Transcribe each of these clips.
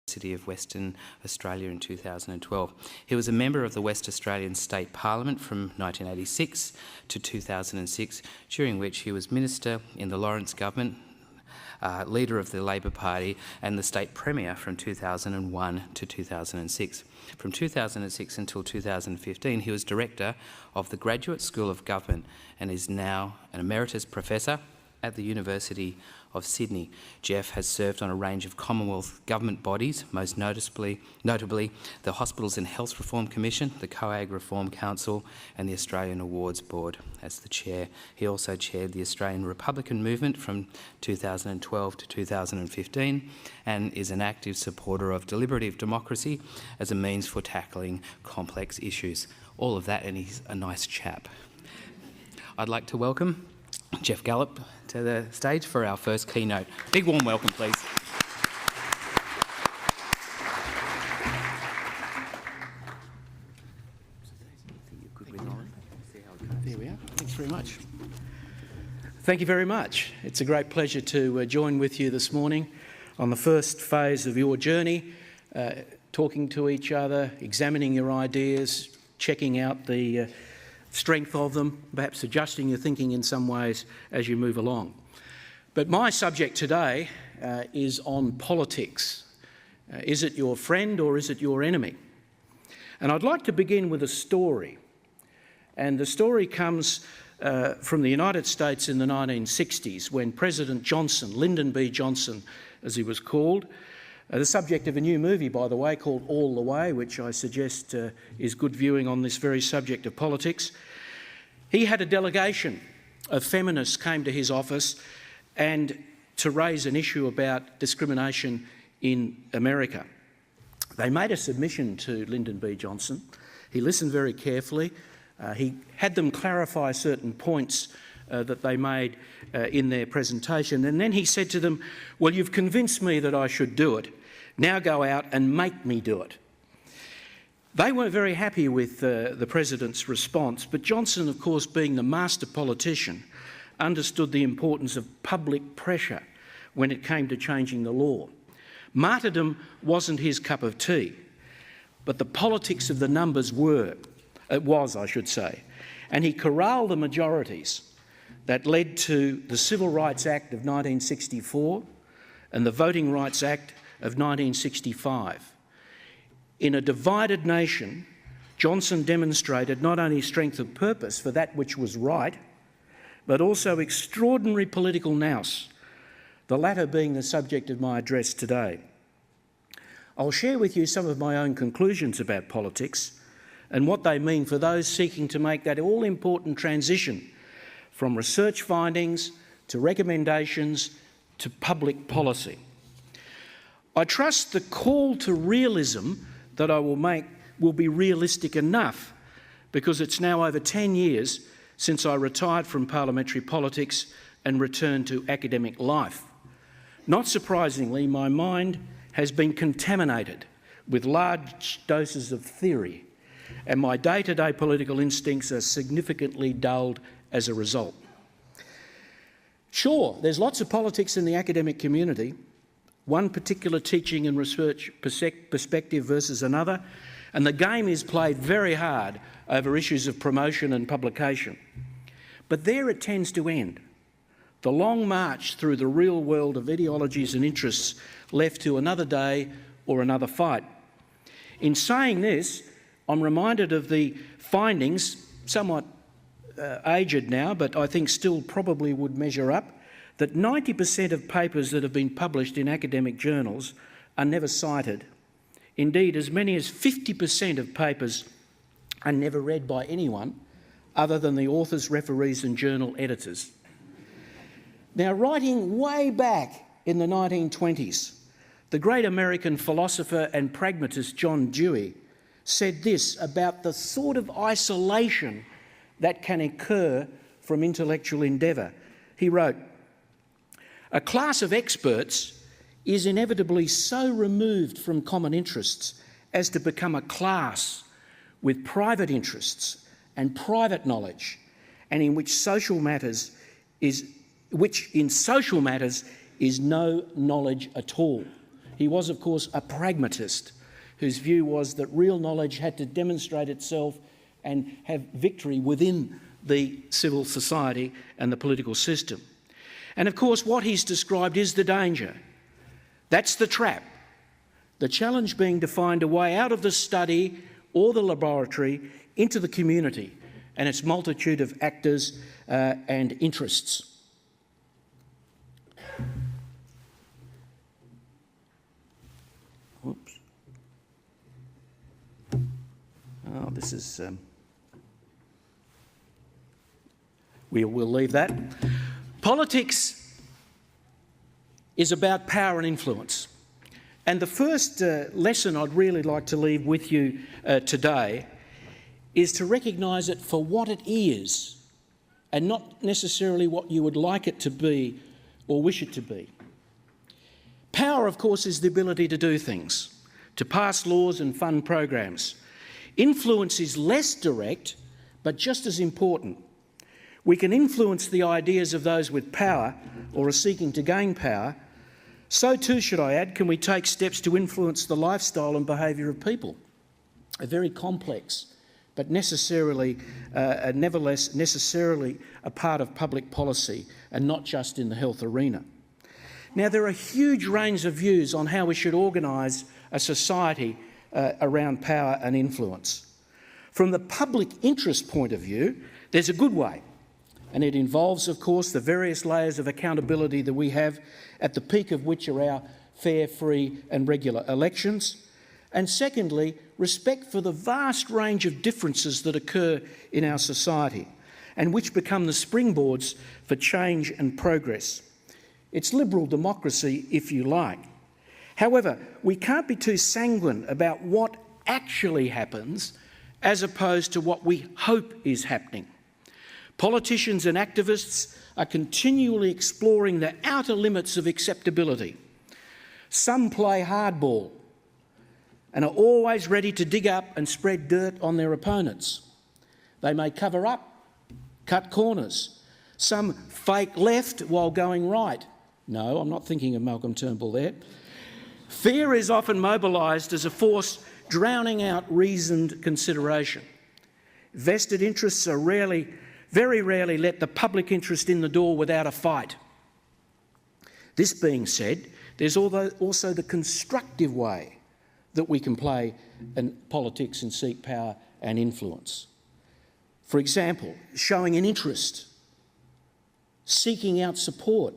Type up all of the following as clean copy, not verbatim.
University of Western Australia in 2012. He was a member of the West Australian State Parliament from 1986 to 2006, during which he was Minister in the Lawrence Government, Leader of the Labor Party and the State Premier from 2001 to 2006. From 2006 until 2015, he was Director of the Graduate School of Government and is now an Emeritus Professor at the University of Sydney. Geoff has served on a range of Commonwealth government bodies, most notably the Hospitals and Health Reform Commission, the COAG Reform Council and the Australian Awards Board as the Chair. He also chaired the Australian Republican Movement from 2012 to 2015 and is an active supporter of deliberative democracy as a means for tackling complex issues. All of that, and he's a nice chap. I'd like to welcome Geoff Gallop to the stage for our first keynote. Big warm welcome, please. There we are. Thanks very much. Thank you very much. It's a great pleasure to join with you this morning on the first phase of your journey, talking to each other, examining your ideas, checking out the strength of them, perhaps adjusting your thinking in some ways as you move along. But my subject today is on politics. Is it your friend or is it your enemy? And I'd like to begin with a story. And the story comes from the United States in the 1960s when President Johnson, Lyndon B. Johnson as he was called, the subject of a new movie, by the way, called All the Way, which I suggest is good viewing on this very subject of politics. He had a delegation of feminists came to his office and to raise an issue about discrimination in America. They made a submission to Lyndon B. Johnson. He listened very carefully. He had them clarify certain points that they made in their presentation. And then he said to them, well, you've convinced me that I should do it. Now go out and make me do it. They weren't very happy with the President's response, but Johnson, of course, being the master politician, understood the importance of public pressure when it came to changing the law. Martyrdom wasn't his cup of tea, but the politics of the numbers was, I should say. And he corralled the majorities that led to the Civil Rights Act of 1964 and the Voting Rights Act of 1965. In a divided nation, Johnson demonstrated not only strength of purpose for that which was right, but also extraordinary political nous, the latter being the subject of my address today. I'll share with you some of my own conclusions about politics and what they mean for those seeking to make that all-important transition from research findings to recommendations to public policy. I trust the call to realism that I will make will be realistic enough, because it's now over 10 years since I retired from parliamentary politics and returned to academic life. Not surprisingly, my mind has been contaminated with large doses of theory, and my day-to-day political instincts are significantly dulled as a result. Sure, there's lots of politics in the academic community, one particular teaching and research perspective versus another, and the game is played very hard over issues of promotion and publication. But there it tends to end. The long march through the real world of ideologies and interests left to another day or another fight. In saying this, I'm reminded of the findings, somewhat aged now, but I think still probably would measure up, that 90% of papers that have been published in academic journals are never cited. Indeed, as many as 50% of papers are never read by anyone other than the authors, referees and journal editors. Now, writing way back in the 1920s, the great American philosopher and pragmatist John Dewey said this about the sort of isolation that can occur from intellectual endeavour. He wrote, "A class of experts is inevitably so removed from common interests as to become a class with private interests and private knowledge, and in which social matters is no knowledge at all." he was, of course, a pragmatist whose view was that real knowledge had to demonstrate itself and have victory within the civil society and the political system. And of course, what he's described is the danger. That's the trap. The challenge being to find a way out of the study or the laboratory into the community and its multitude of actors and interests. Whoops. Oh, this is... We'll leave that. Politics is about power and influence. And the first lesson I'd really like to leave with you today is to recognise it for what it is and not necessarily what you would like it to be or wish it to be. Power, of course, is the ability to do things, to pass laws and fund programs. Influence is less direct, but just as important. We can influence the ideas of those with power or are seeking to gain power. So too, should I add, can we take steps to influence the lifestyle and behaviour of people. A very complex, but nevertheless necessarily a part of public policy and not just in the health arena. Now, there are a huge range of views on how we should organise a society around power and influence. From the public interest point of view, there's a good way. And it involves, of course, the various layers of accountability that we have, at the peak of which are our fair, free and regular elections. And secondly, respect for the vast range of differences that occur in our society and which become the springboards for change and progress. It's liberal democracy, if you like. However, we can't be too sanguine about what actually happens as opposed to what we hope is happening. Politicians and activists are continually exploring the outer limits of acceptability. Some play hardball and are always ready to dig up and spread dirt on their opponents. They may cover up, cut corners. Some fake left while going right. No, I'm not thinking of Malcolm Turnbull there. Fear is often mobilised as a force drowning out reasoned consideration. Vested interests are very rarely let the public interest in the door without a fight. This being said, there's also the constructive way that we can play in politics and seek power and influence. For example, showing an interest, seeking out support,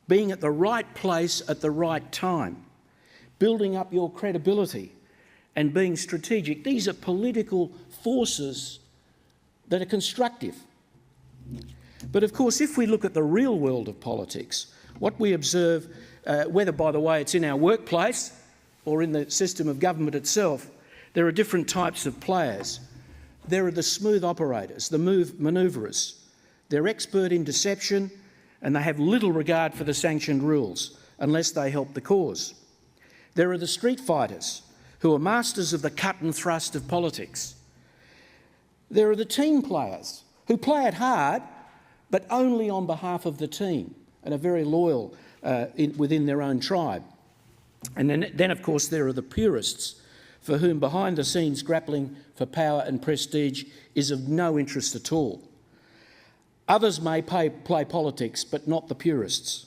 being at the right place at the right time, building up your credibility and being strategic. These are political forces that are constructive. But of course, if we look at the real world of politics, what we observe, whether, by the way, it's in our workplace or in the system of government itself, there are different types of players. There are the smooth operators, the manoeuvrers. They're expert in deception and they have little regard for the sanctioned rules unless they help the cause. There are the street fighters who are masters of the cut and thrust of politics. There are the team players who play it hard, but only on behalf of the team and are very loyal within their own tribe. And then, of course, there are the purists for whom behind-the-scenes grappling for power and prestige is of no interest at all. Others may play politics, but not the purists.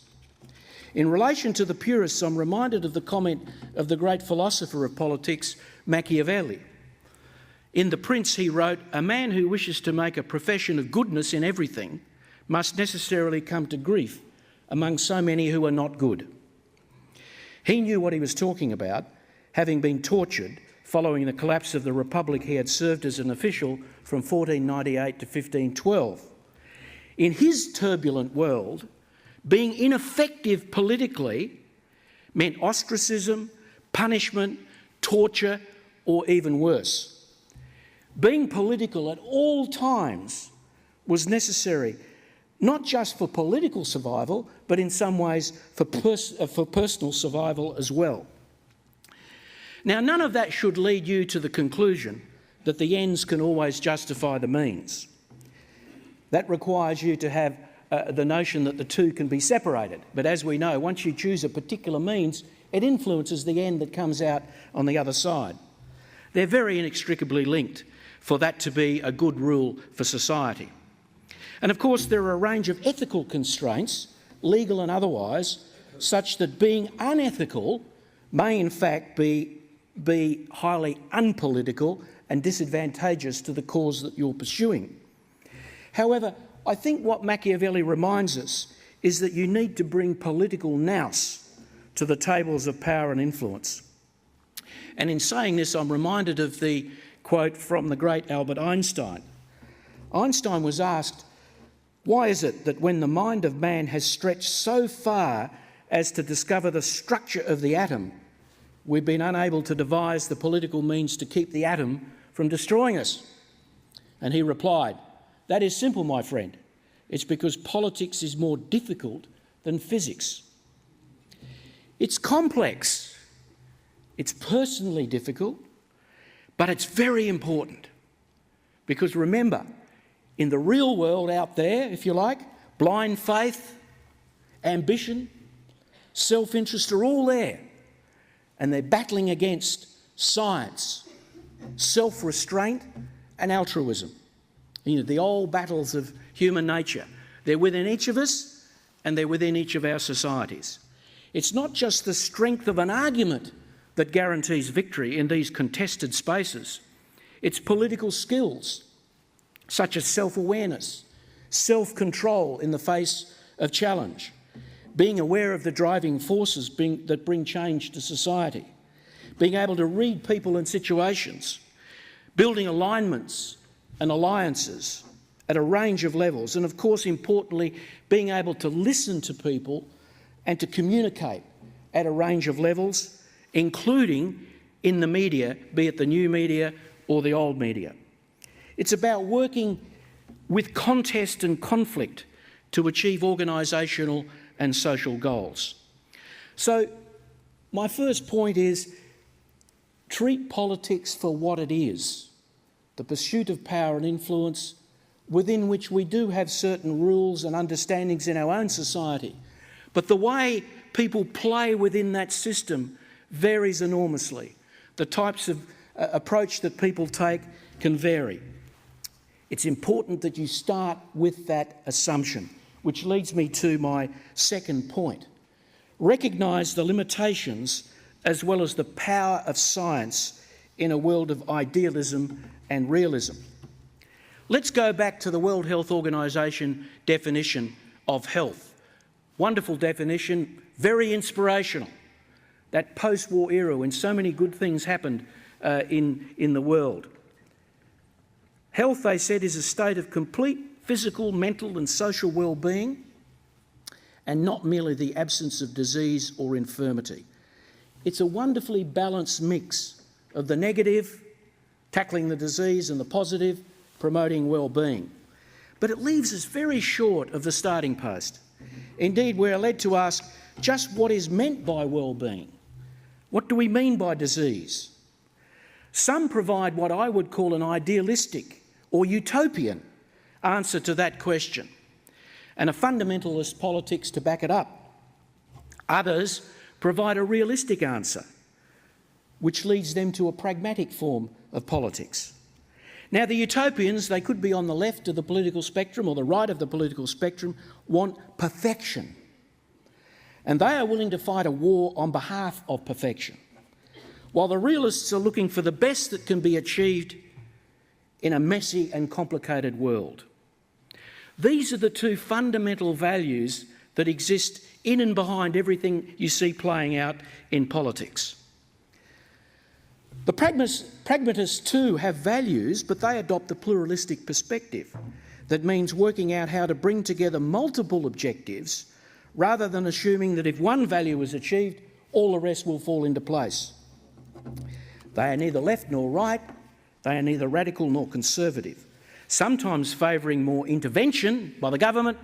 In relation to the purists, I'm reminded of the comment of the great philosopher of politics, Machiavelli. In The Prince, he wrote, "A man who wishes to make a profession of goodness in everything must necessarily come to grief among so many who are not good." He knew what he was talking about, having been tortured following the collapse of the Republic he had served as an official from 1498 to 1512. In his turbulent world, being ineffective politically meant ostracism, punishment, torture, or even worse. Being political at all times was necessary, not just for political survival, but in some ways for personal survival as well. Now, none of that should lead you to the conclusion that the ends can always justify the means. That requires you to have the notion that the two can be separated. But as we know, once you choose a particular means, it influences the end that comes out on the other side. They're very inextricably linked for that to be a good rule for society. And of course, there are a range of ethical constraints, legal and otherwise, such that being unethical may in fact be highly unpolitical and disadvantageous to the cause that you're pursuing. However, I think what Machiavelli reminds us is that you need to bring political nous to the tables of power and influence. And in saying this, I'm reminded of the quote from the great Albert Einstein. Einstein was asked, why is it that when the mind of man has stretched so far as to discover the structure of the atom, we've been unable to devise the political means to keep the atom from destroying us? And he replied, that is simple, my friend. It's because politics is more difficult than physics. It's complex, it's personally difficult, but it's very important. Because remember, in the real world out there, if you like, blind faith, ambition, self-interest are all there. And they're battling against science, self-restraint and altruism. You know, the old battles of human nature. They're within each of us and they're within each of our societies. It's not just the strength of an argument that guarantees victory in these contested spaces. It's political skills, such as self-awareness, self-control in the face of challenge, being aware of the driving forces that bring change to society, being able to read people and situations, building alignments and alliances at a range of levels, and of course, importantly, being able to listen to people and to communicate at a range of levels, including in the media, be it the new media or the old media. It's about working with contest and conflict to achieve organisational and social goals. So my first point is treat politics for what it is, the pursuit of power and influence within which we do have certain rules and understandings in our own society. But the way people play within that system varies enormously. The types of approach that people take can vary. It's important that you start with that assumption, which leads me to my second point. Recognise the limitations as well as the power of science in a world of idealism and realism. Let's go back to the World Health Organization definition of health. Wonderful definition, very inspirational. That post-war era when so many good things happened in the world. Health, they said, is a state of complete physical, mental and social well-being and not merely the absence of disease or infirmity. It's a wonderfully balanced mix of the negative, tackling the disease, and the positive, promoting well-being. But it leaves us very short of the starting post. Indeed, we're led to ask just what is meant by well-being. What do we mean by disease? Some provide what I would call an idealistic or utopian answer to that question, and a fundamentalist politics to back it up. Others provide a realistic answer, which leads them to a pragmatic form of politics. Now, the utopians, they could be on the left of the political spectrum or the right of the political spectrum, want perfection. And they are willing to fight a war on behalf of perfection, while the realists are looking for the best that can be achieved in a messy and complicated world. These are the two fundamental values that exist in and behind everything you see playing out in politics. The pragmatists too have values, but they adopt a pluralistic perspective that means working out how to bring together multiple objectives rather than assuming that if one value is achieved, all the rest will fall into place. They are neither left nor right, they are neither radical nor conservative, sometimes favouring more intervention by the government,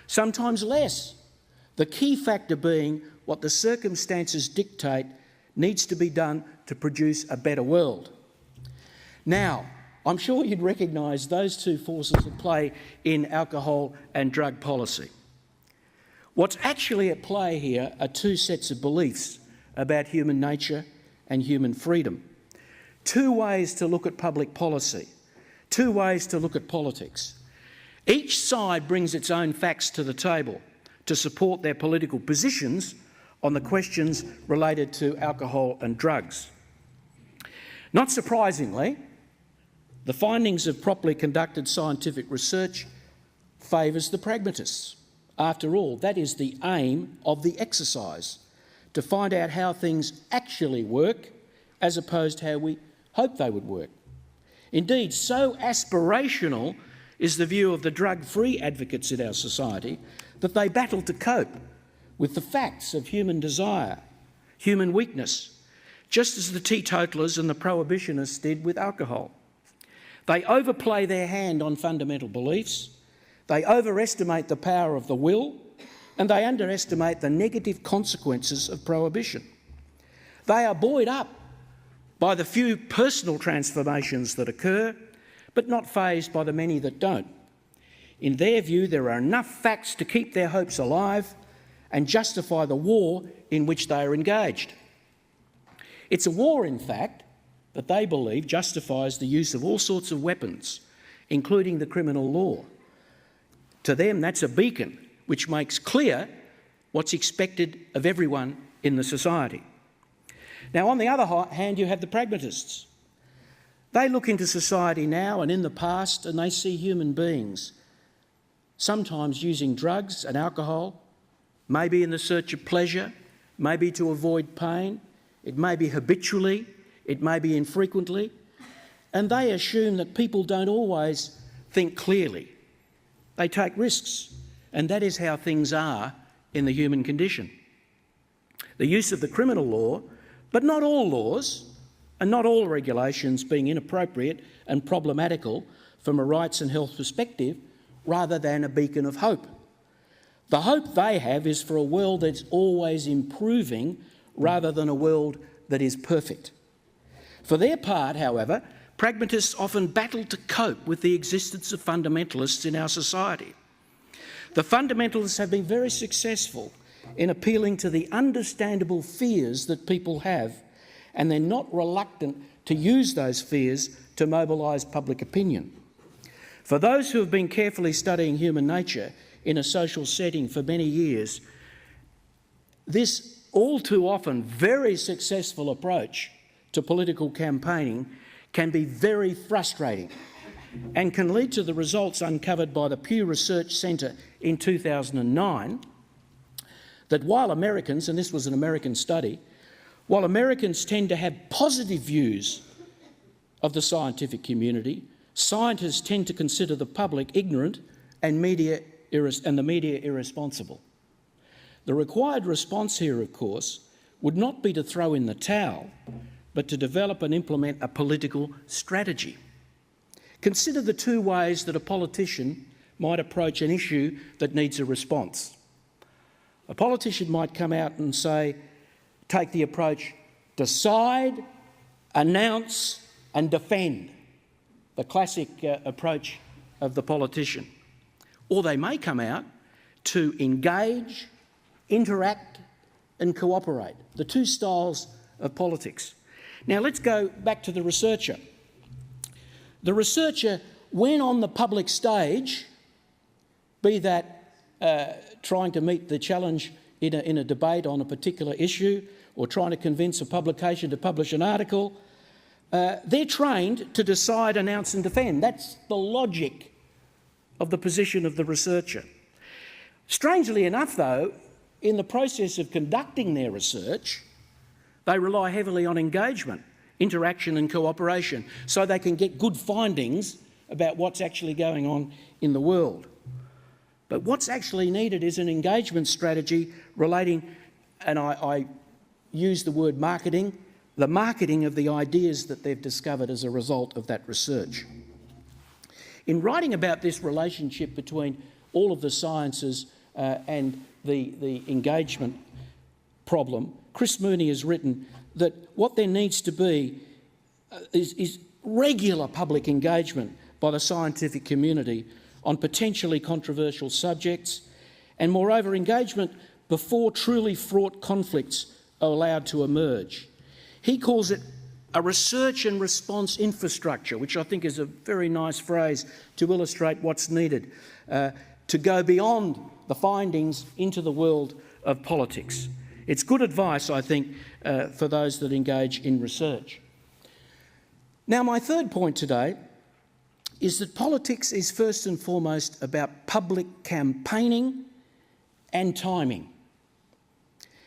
sometimes less. The key factor being what the circumstances dictate needs to be done to produce a better world. Now, I'm sure you'd recognise those two forces at play in alcohol and drug policy. What's actually at play here are two sets of beliefs about human nature and human freedom. Two ways to look at public policy, two ways to look at politics. Each side brings its own facts to the table to support their political positions on the questions related to alcohol and drugs. Not surprisingly, the findings of properly conducted scientific research favours the pragmatists. After all, that is the aim of the exercise, to find out how things actually work as opposed to how we hope they would work. Indeed, so aspirational is the view of the drug-free advocates in our society that they battle to cope with the facts of human desire, human weakness, just as the teetotalers and the prohibitionists did with alcohol. They overplay their hand on fundamental beliefs, they overestimate the power of the will, and they underestimate the negative consequences of prohibition. They are buoyed up by the few personal transformations that occur, but not fazed by the many that don't. In their view, there are enough facts to keep their hopes alive and justify the war in which they are engaged. It's a war, in fact, that they believe justifies the use of all sorts of weapons, including the criminal law. To them, that's a beacon which makes clear what's expected of everyone in the society. Now, on the other hand, you have the pragmatists. They look into society now and in the past, and they see human beings sometimes using drugs and alcohol, maybe in the search of pleasure, maybe to avoid pain, it may be habitually, it may be infrequently, and they assume that people don't always think clearly. They take risks, and that is how things are in the human condition. The use of the criminal law, but not all laws and not all regulations being inappropriate and problematical from a rights and health perspective, rather than a beacon of hope. The hope they have is for a world that's always improving rather than a world that is perfect. For their part, however, pragmatists often battle to cope with the existence of fundamentalists in our society. The fundamentalists have been very successful in appealing to the understandable fears that people have, and they're not reluctant to use those fears to mobilise public opinion. For those who have been carefully studying human nature in a social setting for many years, this all too often very successful approach to political campaigning can be very frustrating and can lead to the results uncovered by the Pew Research Centre in 2009, that while Americans, and this was an American study, while Americans tend to have positive views of the scientific community, scientists tend to consider the public ignorant and the media irresponsible. The required response here, of course, would not be to throw in the towel, but to develop and implement a political strategy. Consider the two ways that a politician might approach an issue that needs a response. A politician might come out and say, take the approach, decide, announce and defend, the classic approach of the politician. Or they may come out to engage, interact and cooperate, the two styles of politics. Now let's go back to the researcher. The researcher, when on the public stage, be that trying to meet the challenge in a debate on a particular issue or trying to convince a publication to publish an article, they're trained to decide, announce and defend. That's the logic of the position of the researcher. Strangely enough, though, in the process of conducting their research, they rely heavily on engagement, interaction and cooperation, so they can get good findings about what's actually going on in the world. But what's actually needed is an engagement strategy relating, and I use the word marketing, the marketing of the ideas that they've discovered as a result of that research. In writing about this relationship between all of the sciences and the engagement problem, Chris Mooney has written that what there needs to be is regular public engagement by the scientific community on potentially controversial subjects, and moreover engagement before truly fraught conflicts are allowed to emerge. He calls it a research and response infrastructure, which I think is a very nice phrase to illustrate what's needed to go beyond the findings into the world of politics. It's good advice, I think, for those that engage in research. Now, my third point today is that politics is first and foremost about public campaigning and timing.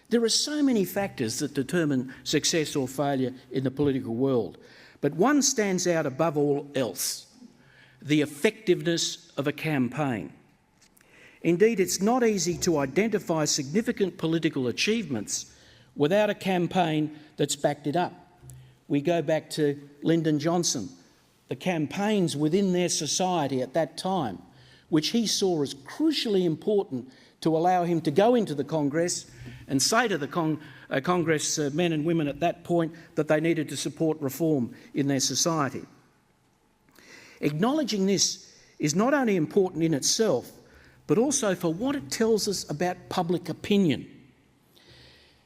There are so many factors that determine success or failure in the political world, but one stands out above all else: the effectiveness of a campaign. Indeed, it's not easy to identify significant political achievements without a campaign that's backed it up. We go back to Lyndon Johnson, the campaigns within their society at that time, which he saw as crucially important to allow him to go into the Congress and say to the Congress men and women at that point that they needed to support reform in their society. Acknowledging this is not only important in itself, but also for what it tells us about public opinion.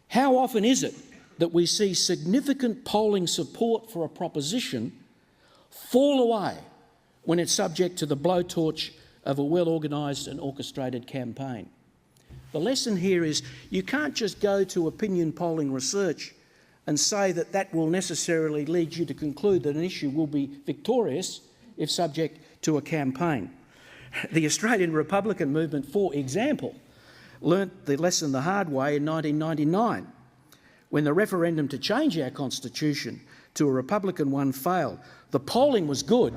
How often is it that we see significant polling support for a proposition fall away when it's subject to the blowtorch of a well-organised and orchestrated campaign? The lesson here is you can't just go to opinion polling research and say that that will necessarily lead you to conclude that an issue will be victorious if subject to a campaign. The Australian Republican movement, for example, learnt the lesson the hard way in 1999 when the referendum to change our constitution to a Republican one failed. The polling was good,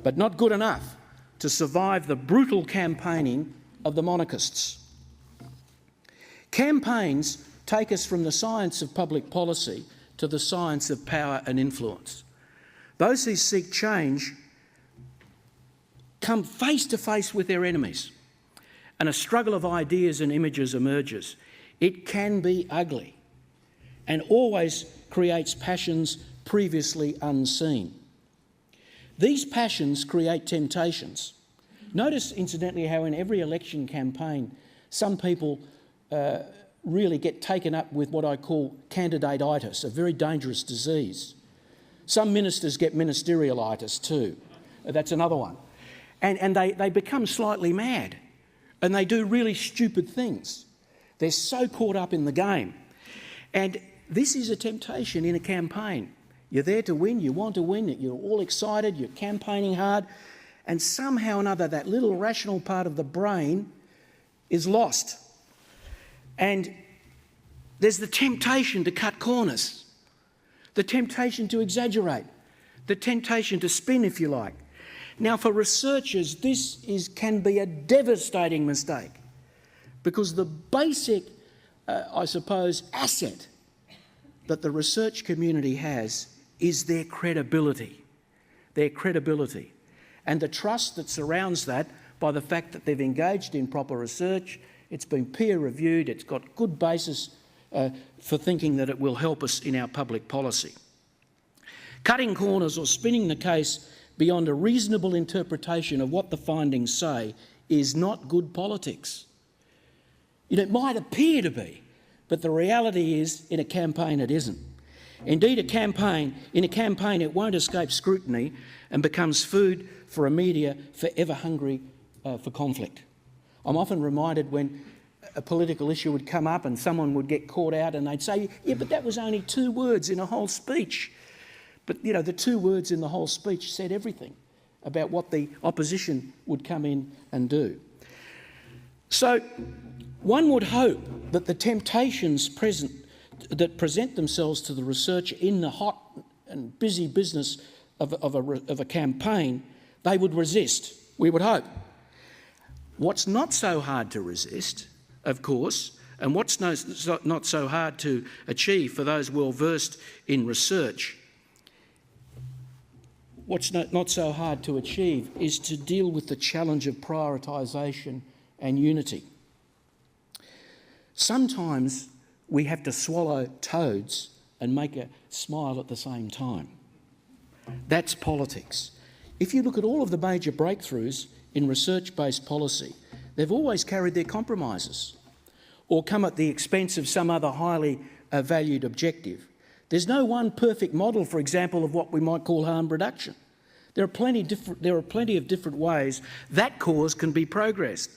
but not good enough to survive the brutal campaigning of the monarchists. Campaigns take us from the science of public policy to the science of power and influence. Those who seek change come face to face with their enemies, and a struggle of ideas and images emerges. It can be ugly and always creates passions previously unseen. These passions create temptations. Notice, incidentally, how in every election campaign, some people really get taken up with what I call candidate-itis, a very dangerous disease. Some ministers get ministerialitis too. That's another one. And they become slightly mad, and they do really stupid things. They're so caught up in the game. And this is a temptation in a campaign. You're there to win, you want to win, you're all excited, you're campaigning hard, and somehow or another that little rational part of the brain is lost. And there's the temptation to cut corners, the temptation to exaggerate, the temptation to spin, if you like. Now, for researchers, this can be a devastating mistake, because the basic, I suppose, asset that the research community has is their credibility, and the trust that surrounds that by the fact that they've engaged in proper research, it's been peer-reviewed, it's got good basis for thinking that it will help us in our public policy. Cutting corners or spinning the case beyond a reasonable interpretation of what the findings say is not good politics. It might appear to be, but the reality is, in a campaign, it isn't. Indeed, in a campaign, it won't escape scrutiny and becomes food for a media forever hungry for conflict. I'm often reminded when a political issue would come up and someone would get caught out and they'd say, yeah, but that was only 2 words in a whole speech. But, the 2 words in the whole speech said everything about what the opposition would come in and do. So one would hope that the temptations that present themselves to the researcher in the hot and busy business of a campaign, they would resist, we would hope. What's not so hard to resist, of course, and what's not so hard to achieve for those well versed in research, what's not so hard to achieve is to deal with the challenge of prioritisation and unity. Sometimes we have to swallow toads and make a smile at the same time. That's politics. If you look at all of the major breakthroughs in research-based policy, they've always carried their compromises. or come at the expense of some other highly valued objective. There's no one perfect model, for example, of what we might call harm reduction. There are plenty of different ways that cause can be progressed,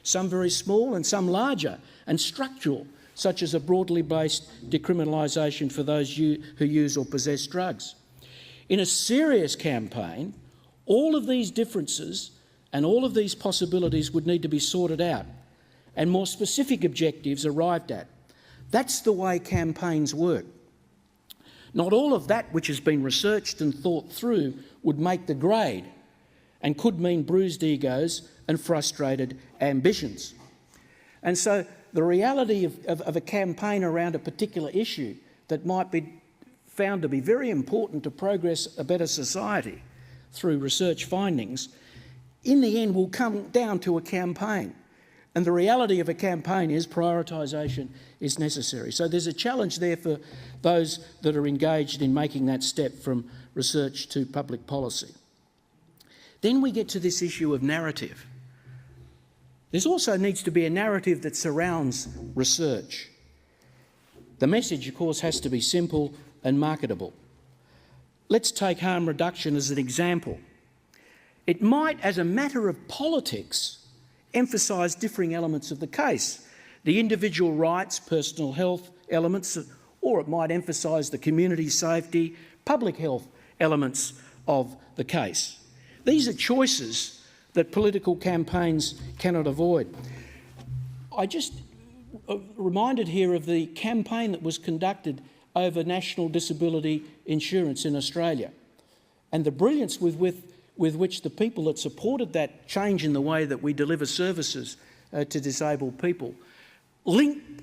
some very small and some larger and structural, such as a broadly based decriminalisation for those who use or possess drugs. In a serious campaign, all of these differences and all of these possibilities would need to be sorted out and more specific objectives arrived at. That's the way campaigns work. Not all of that which has been researched and thought through would make the grade and could mean bruised egos and frustrated ambitions. And so the reality of a campaign around a particular issue that might be found to be very important to progress a better society through research findings, in the end will come down to a campaign. And the reality of a campaign is prioritisation is necessary. So there's a challenge there for those that are engaged in making that step from research to public policy. Then we get to this issue of narrative. There also needs to be a narrative that surrounds research. The message, of course, has to be simple and marketable. Let's take harm reduction as an example. It might, as a matter of politics, emphasise differing elements of the case, the individual rights, personal health elements, or it might emphasise the community safety, public health elements of the case. These are choices that political campaigns cannot avoid. I just reminded here of the campaign that was conducted over national disability insurance in Australia and the brilliance with which the people that supported that change in the way that we deliver services to disabled people linked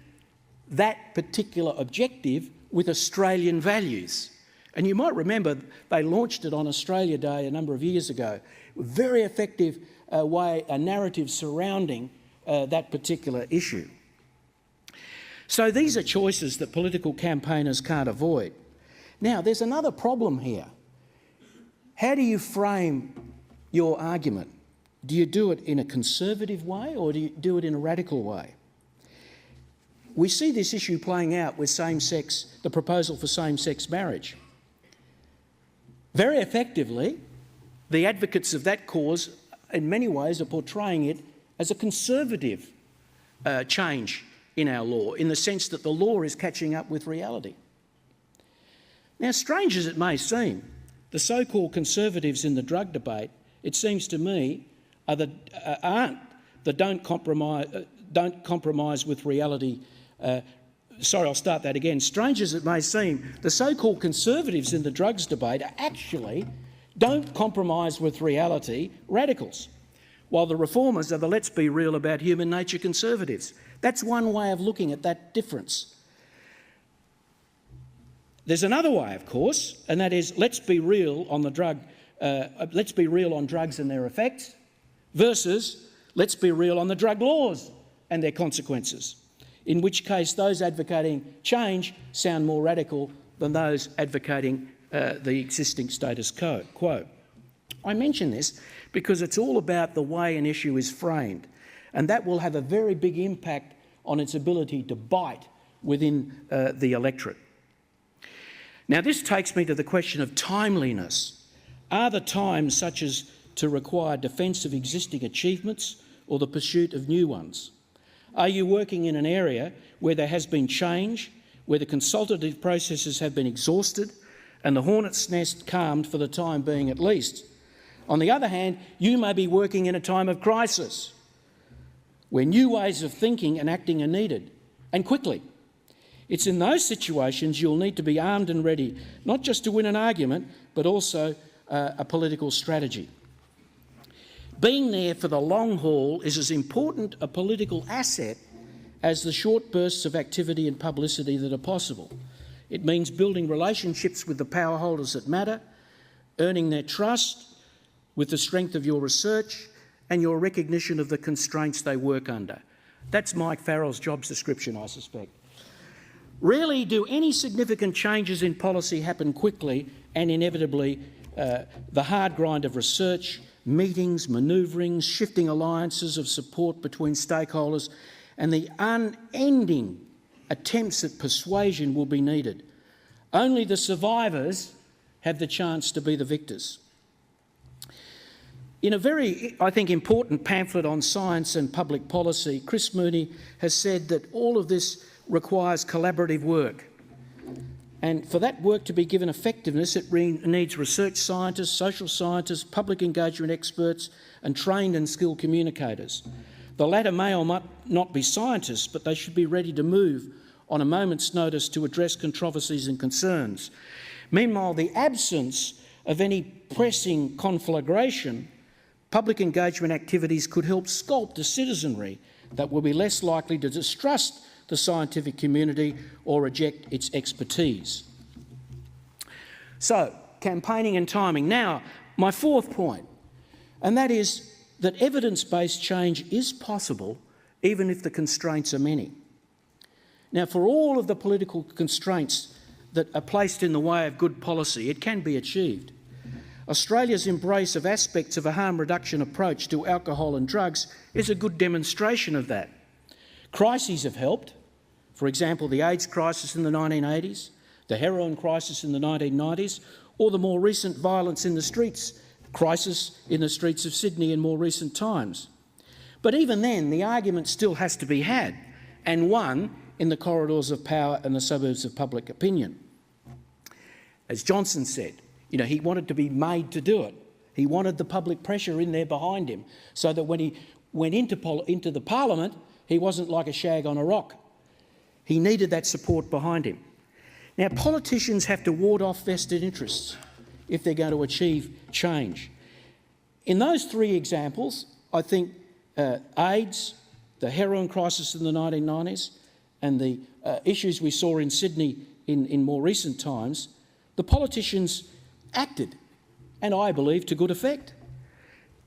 that particular objective with Australian values. And you might remember they launched it on Australia Day a number of years ago. Very effective a narrative surrounding that particular issue. So these are choices that political campaigners can't avoid. Now, there's another problem here. How do you frame your argument? Do you do it in a conservative way or do you do it in a radical way? We see this issue playing out with the proposal for same-sex marriage. Very effectively, the advocates of that cause in many ways are portraying it as a conservative change in our law, in the sense that the law is catching up with reality. Now, strange as it may seem, the so-called conservatives in the drug debate, it seems to me, don't compromise with reality. Sorry, I'll start that again. Strange as it may seem, the so-called conservatives in the drugs debate actually don't compromise with reality radicals, while the reformers are the let's be real about human nature conservatives. That's one way of looking at that difference. There's another way, of course, and that is let's be real on drugs and their effects versus let's be real on the drug laws and their consequences, in which case those advocating change sound more radical than those advocating the existing status quo. I mention this because it's all about the way an issue is framed, and that will have a very big impact on its ability to bite within the electorate. Now, this takes me to the question of timeliness. Are the times such as to require defence of existing achievements or the pursuit of new ones? Are you working in an area where there has been change, where the consultative processes have been exhausted and the hornet's nest calmed for the time being at least? On the other hand, you may be working in a time of crisis, where new ways of thinking and acting are needed, and quickly. It's in those situations you'll need to be armed and ready, not just to win an argument, but also a political strategy. Being there for the long haul is as important a political asset as the short bursts of activity and publicity that are possible. It means building relationships with the power holders that matter, earning their trust with the strength of your research and your recognition of the constraints they work under. That's Mike Farrell's job description, I suspect. Rarely do any significant changes in policy happen quickly, and inevitably the hard grind of research, meetings, manoeuvrings, shifting alliances of support between stakeholders and the unending attempts at persuasion will be needed. Only the survivors have the chance to be the victors. In a very, I think, important pamphlet on science and public policy, Chris Mooney has said that all of this requires collaborative work. And for that work to be given effectiveness, it needs research scientists, social scientists, public engagement experts, and trained and skilled communicators. The latter may or might not be scientists, but they should be ready to move on a moment's notice to address controversies and concerns. Meanwhile, the absence of any pressing conflagration, public engagement activities could help sculpt a citizenry that will be less likely to distrust the scientific community or reject its expertise. So, campaigning and timing. Now, my fourth point, and that is that evidence-based change is possible even if the constraints are many. Now, for all of the political constraints that are placed in the way of good policy, it can be achieved. Australia's embrace of aspects of a harm reduction approach to alcohol and drugs is a good demonstration of that. Crises have helped. For example, the AIDS crisis in the 1980s, the heroin crisis in the 1990s, or the more recent violence in the streets, crisis in the streets of Sydney in more recent times. But even then, the argument still has to be had, and won in the corridors of power and the suburbs of public opinion. As Johnson said, he wanted to be made to do it. He wanted the public pressure in there behind him so that when he went into the parliament, he wasn't like a shag on a rock. He needed that support behind him. Now, politicians have to ward off vested interests if they're going to achieve change. In those three examples, I think AIDS, the heroin crisis in the 1990s, and the issues we saw in Sydney in more recent times, the politicians acted, and I believe to good effect.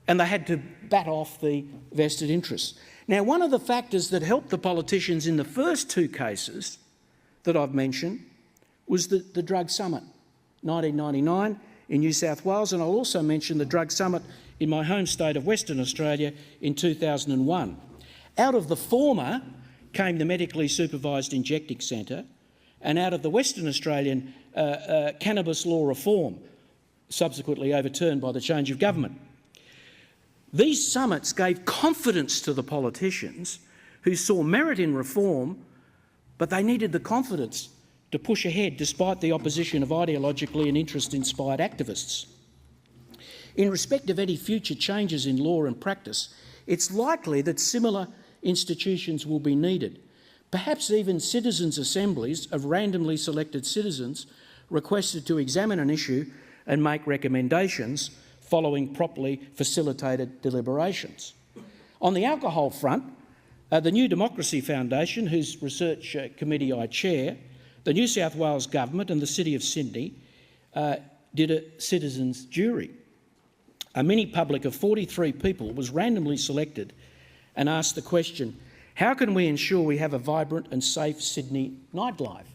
And they had to bat off the vested interests. Now, one of the factors that helped the politicians in the first two cases that I've mentioned was the Drug Summit, 1999 in New South Wales, and I'll also mention the Drug Summit in my home state of Western Australia in 2001. Out of the former came the Medically Supervised Injecting Centre, and out of the Western Australian cannabis law reform, subsequently overturned by the change of government. These summits gave confidence to the politicians who saw merit in reform, but they needed the confidence to push ahead despite the opposition of ideologically and interest-inspired activists. In respect of any future changes in law and practice, it's likely that similar institutions will be needed, perhaps even citizens' assemblies of randomly selected citizens requested to examine an issue and make recommendations following properly facilitated deliberations. On the alcohol front, the New Democracy Foundation, whose research committee I chair, the New South Wales Government and the City of Sydney did a citizens' jury. A mini public of 43 people was randomly selected and asked the question, how can we ensure we have a vibrant and safe Sydney nightlife?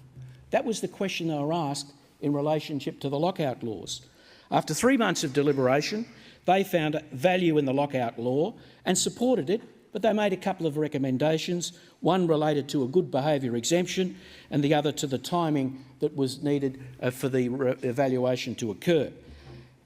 That was the question they were asked in relationship to the lockout laws. After 3 months of deliberation, they found value in the lockout law and supported it, but they made a couple of recommendations, one related to a good behaviour exemption and the other to the timing that was needed for the evaluation to occur.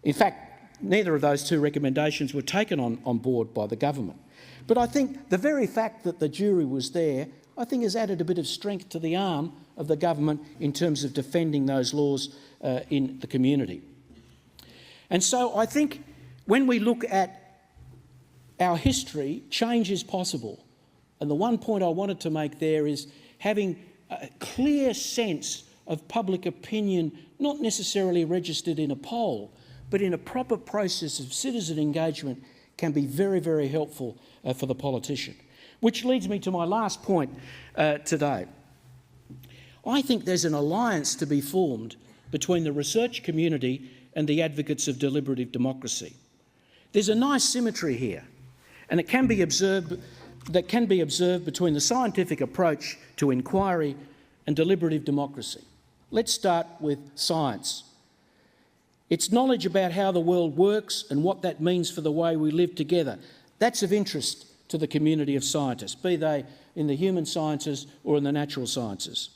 In fact, neither of those two recommendations were taken on board by the government. But I think the very fact that the jury was there, I think has added a bit of strength to the arm of the government in terms of defending those laws in the community. And so I think when we look at our history, change is possible. And the one point I wanted to make there is having a clear sense of public opinion, not necessarily registered in a poll, but in a proper process of citizen engagement can be very, very helpful for the politician. Which leads me to my last point today. I think there's an alliance to be formed between the research community and the advocates of deliberative democracy. There's a nice symmetry here, and it can be observed between the scientific approach to inquiry and deliberative democracy. Let's start with science. It's knowledge about how the world works and what that means for the way we live together. That's of interest to the community of scientists, be they in the human sciences or in the natural sciences.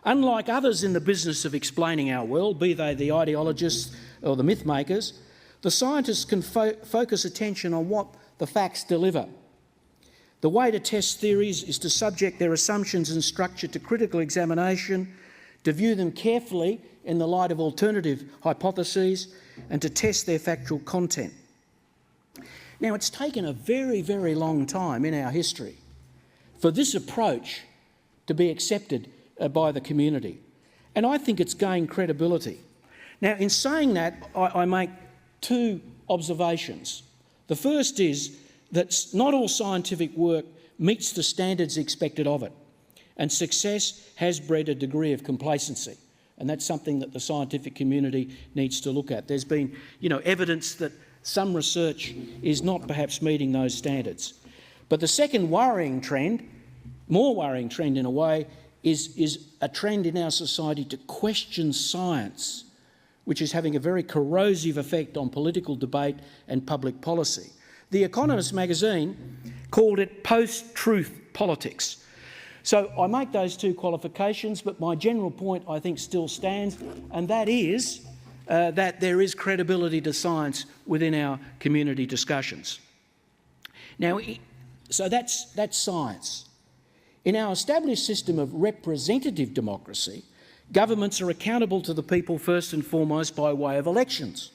Unlike others in the business of explaining our world, be they the ideologists or the myth makers, the scientists can focus attention on what the facts deliver. The way to test theories is to subject their assumptions and structure to critical examination, to view them carefully in the light of alternative hypotheses, and to test their factual content. Now, it's taken a very, very long time in our history for this approach to be accepted by the community, and I think it's gained credibility. Now, in saying that, I make two observations. The first is that not all scientific work meets the standards expected of it, and success has bred a degree of complacency, and that's something that the scientific community needs to look at. There's been, evidence that some research is not perhaps meeting those standards. But the second worrying trend, more worrying trend in a way, is a trend in our society to question science, which is having a very corrosive effect on political debate and public policy. The Economist magazine called it post-truth politics. So I make those two qualifications, but my general point, I think, still stands, and that is that there is credibility to science within our community discussions. Now, so that's science. In our established system of representative democracy, governments are accountable to the people first and foremost by way of elections.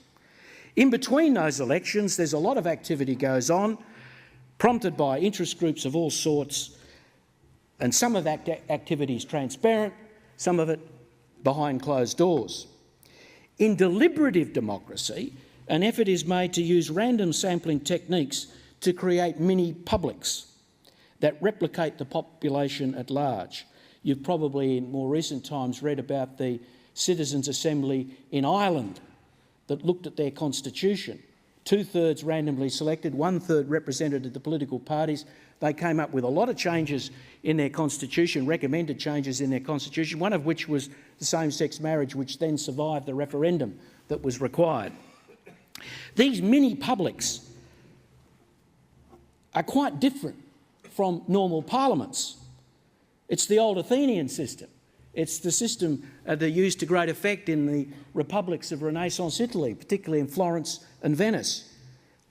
In between those elections, there's a lot of activity goes on, prompted by interest groups of all sorts, and some of that activity is transparent, some of it behind closed doors. In deliberative democracy, an effort is made to use random sampling techniques to create mini publics that replicate the population at large. You've probably in more recent times read about the Citizens' Assembly in Ireland that looked at their constitution. 2/3 randomly selected, 1/3 represented the political parties. They came up with a lot of changes in their constitution, recommended changes in their constitution, one of which was the same-sex marriage, which then survived the referendum that was required. These mini publics are quite different from normal parliaments. It's the old Athenian system. It's the system they used to great effect in the republics of Renaissance Italy, particularly in Florence and Venice,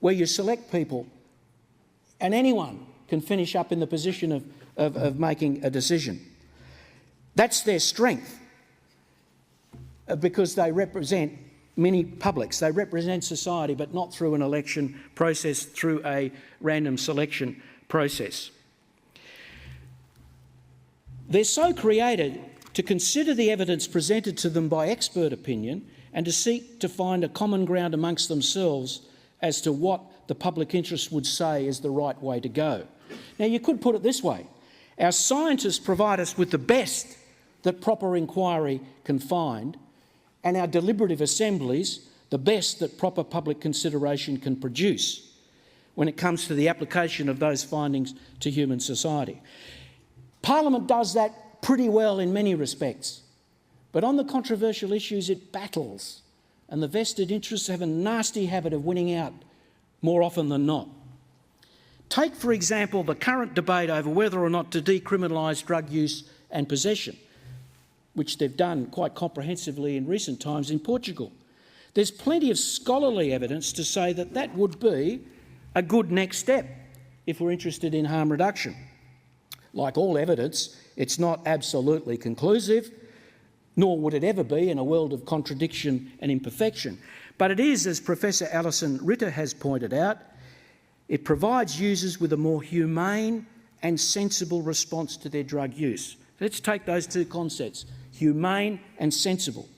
where you select people and anyone can finish up in the position of making a decision. That's their strength because they represent many publics. They represent society, but not through an election process, through a random selection process. They're so created to consider the evidence presented to them by expert opinion and to seek to find a common ground amongst themselves as to what the public interest would say is the right way to go. Now, you could put it this way. Our scientists provide us with the best that proper inquiry can find, and our deliberative assemblies the best that proper public consideration can produce when it comes to the application of those findings to human society. Parliament does that pretty well in many respects, but on the controversial issues it battles, and the vested interests have a nasty habit of winning out more often than not. Take, for example, the current debate over whether or not to decriminalise drug use and possession, which they've done quite comprehensively in recent times in Portugal. There's plenty of scholarly evidence to say that that would be a good next step if we're interested in harm reduction. Like all evidence, it's not absolutely conclusive, nor would it ever be in a world of contradiction and imperfection. But it is, as Professor Alison Ritter has pointed out, it provides users with a more humane and sensible response to their drug use. Let's take those two concepts, humane and sensible.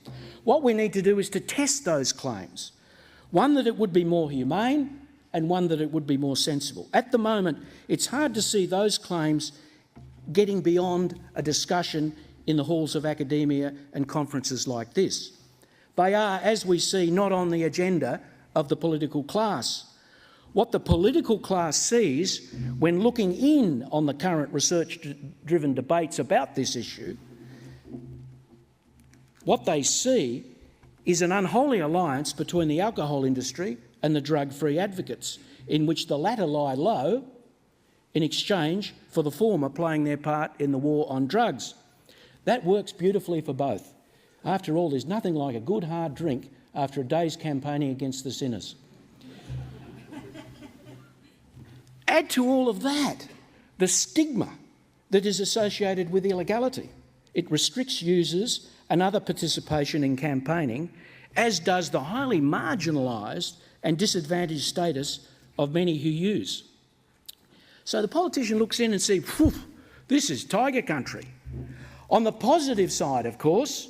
What we need to do is to test those claims, one that it would be more humane and one that it would be more sensible. At the moment, it's hard to see those claims getting beyond a discussion in the halls of academia and conferences like this. They are, as we see, not on the agenda of the political class. What the political class sees when looking in on the current research-driven debates about this issue, what they see is an unholy alliance between the alcohol industry and the drug-free advocates, in which the latter lie low in exchange for the former playing their part in the war on drugs. That works beautifully for both. After all, there's nothing like a good hard drink after a day's campaigning against the sinners. Add to all of that the stigma that is associated with illegality. It restricts users and other participation in campaigning, as does the highly marginalised and disadvantaged status of many who use. So the politician looks in and sees, "Phew, this is tiger country." On the positive side, of course,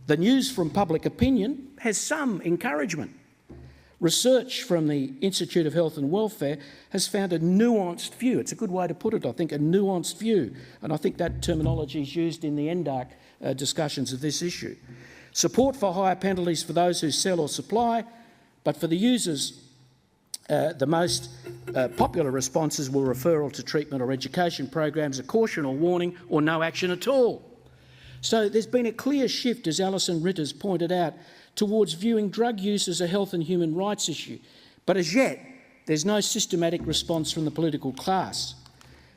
the news from public opinion has some encouragement. Research from the Institute of Health and Welfare has found a nuanced view. It's a good way to put it, I think, a nuanced view. And I think that terminology is used in the NDARC discussions of this issue. Support for higher penalties for those who sell or supply, but for the users, the most popular responses were referral to treatment or education programs, a caution or warning, or no action at all. So there's been a clear shift, as Alison Ritter's pointed out, towards viewing drug use as a health and human rights issue. But as yet, there's no systematic response from the political class.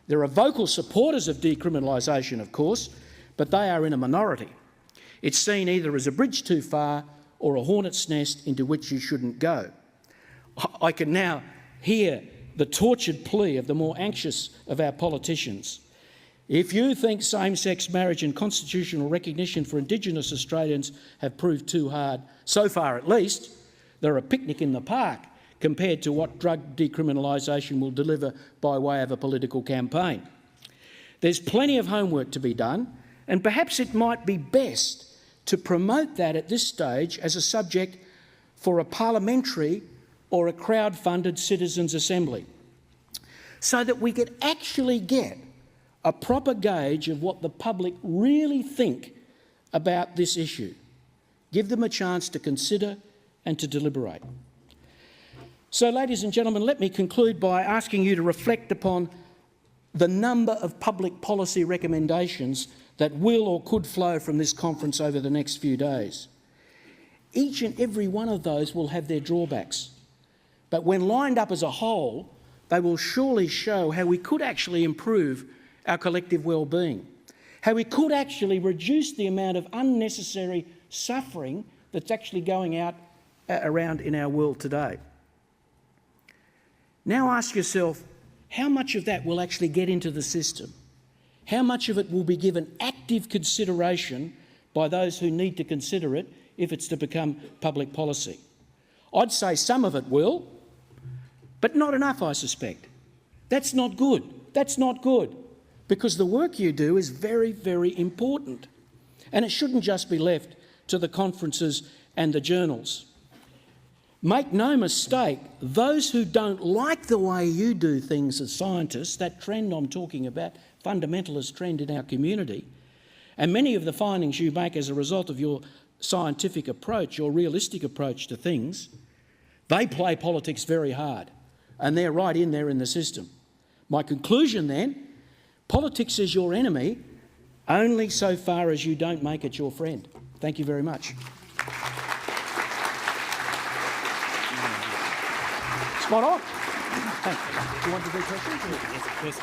There are vocal supporters of decriminalisation, of course, but they are in a minority. It's seen either as a bridge too far or a hornet's nest into which you shouldn't go. I can now hear the tortured plea of the more anxious of our politicians. If you think same-sex marriage and constitutional recognition for Indigenous Australians have proved too hard, so far at least, they're a picnic in the park compared to what drug decriminalisation will deliver by way of a political campaign. There's plenty of homework to be done, and perhaps it might be best to promote that at this stage as a subject for a parliamentary or a crowd-funded citizens' assembly, so that we could actually get a proper gauge of what the public really think about this issue. Give them a chance to consider and to deliberate. So, ladies and gentlemen, let me conclude by asking you to reflect upon the number of public policy recommendations that will or could flow from this conference over the next few days. Each and every one of those will have their drawbacks, but when lined up as a whole, they will surely show how we could actually improve our collective well-being, how we could actually reduce the amount of unnecessary suffering that's actually going out around in our world today. Now ask yourself, how much of that will actually get into the system? How much of it will be given active consideration by those who need to consider it if it's to become public policy? I'd say some of it will, but not enough, I suspect. That's not good. That's not good. Because the work you do is very, very important. And it shouldn't just be left to the conferences and the journals. Make no mistake, those who don't like the way you do things as scientists, that trend I'm talking about, fundamentalist trend in our community, and many of the findings you make as a result of your scientific approach, your realistic approach to things, they play politics very hard, and they're right in there in the system. My conclusion then, politics is your enemy only so far as you don't make it your friend. Thank you very much. Spot on. Thank you. Do you want to do questions? Yes, of course.